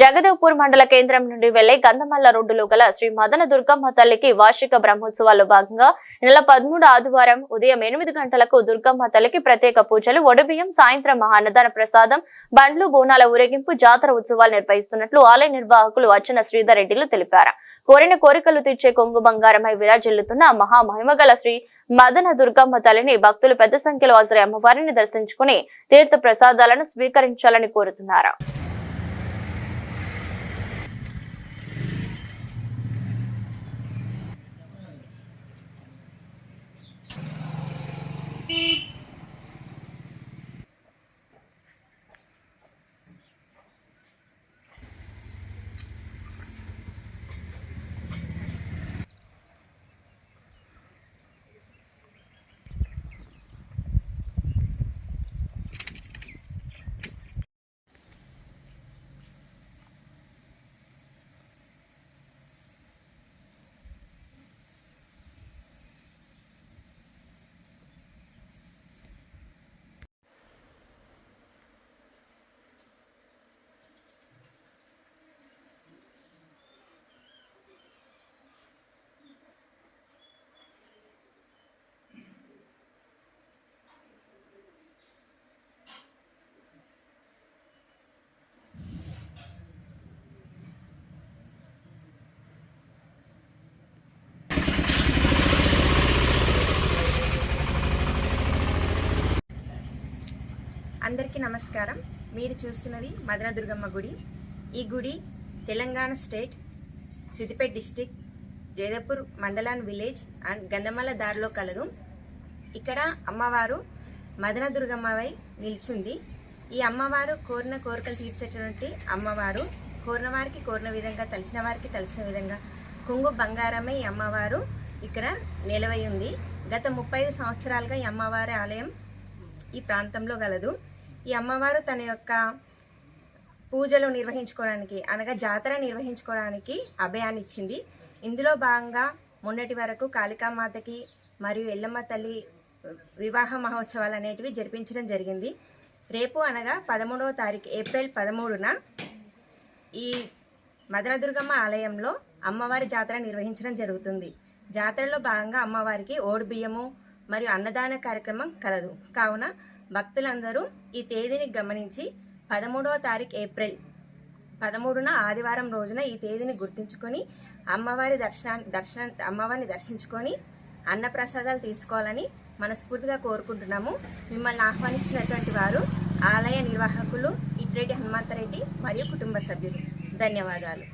జగదేవ్పూర్ మండల కేంద్రం నుండి వెళ్లే గంధమల్ల రోడ్డులో గల శ్రీ మదన దుర్గమ్మ తల్లికి వార్షిక బ్రహ్మోత్సవాల్లో భాగంగా నెల 13 ఆదివారం ఉదయం 8 గంటలకు దుర్గమ్మ తల్లికి ప్రత్యేక పూజలు, ఒడిబియ్యం, సాయంత్రం మహాన్నదాన ప్రసాదం, బండ్లు, బోనాల ఊరేగింపు, జాతర ఉత్సవాలు నిర్వహిస్తున్నట్లు ఆలయ నిర్వాహకులు అర్చన శ్రీధర్ రెడ్డిలు తెలిపారు. కోరిన కోరికలు తీర్చే కొంగు బంగారమై విరాజిల్లుతున్న మహామహిమగల శ్రీ మదన దుర్గమ్మ తల్లిని భక్తులు పెద్ద సంఖ్యలో హాజరై అమ్మవారిని దర్శించుకుని తీర్థ ప్రసాదాలను స్వీకరించాలని కోరుతున్నారు. అందరికీ నమస్కారం. మీరు చూస్తున్నది మదన దుర్గమ్మ గుడి. ఈ గుడి తెలంగాణ స్టేట్, సిద్దిపేట డిస్టిక్, జగదేవ్పూర్ మండలాన్ విలేజ్ అండ్ గంధమల్ల దారిలో కలదు. ఇక్కడ అమ్మవారు మదన దుర్గమ్మవై నిల్చుంది. ఈ అమ్మవారు కోరిన కోరికలు తీర్చేటువంటి అమ్మవారు. కోరిన వారికి కోరిన విధంగా, తలిచిన వారికి తలిచిన విధంగా కొంగు బంగారమై ఈ అమ్మవారు ఇక్కడ నిలవై ఉంది. గత 35 సంవత్సరాలుగా ఈ అమ్మవారి ఆలయం ఈ ప్రాంతంలో గలదు. ఈ అమ్మవారు తన యొక్క పూజలు నిర్వహించుకోవడానికి, అనగా జాతర నిర్వహించుకోవడానికి అభయాన్ని ఇచ్చింది. ఇందులో భాగంగా మొన్నటి వరకు కాళికామాతకి మరియు ఎల్లమ్మ తల్లి వివాహ మహోత్సవాలు అనేటివి జరిపించడం జరిగింది. రేపు అనగా 13వ తారీఖు ఏప్రిల్ 13న ఈ మదనదుర్గమ్మ ఆలయంలో అమ్మవారి జాతర నిర్వహించడం జరుగుతుంది. జాతరలో భాగంగా అమ్మవారికి ఓడి బియ్యము మరియు అన్నదాన కార్యక్రమం కలదు. కావున భక్తులందరూ ఈ తేదీని గమనించి 13వ తారీఖు ఏప్రిల్ 13న ఆదివారం రోజున ఈ తేదీని గుర్తుంచుకొని అమ్మవారిని దర్శించుకొని అన్నప్రసాదాలు తీసుకోవాలని మనస్ఫూర్తిగా కోరుకుంటున్నాము. మిమ్మల్ని ఆహ్వానిస్తున్నటువంటి వారు ఆలయ నిర్వాహకులు ఇట్రెడ్డి హనుమంతరెడ్డి మరియు కుటుంబ సభ్యులు. ధన్యవాదాలు.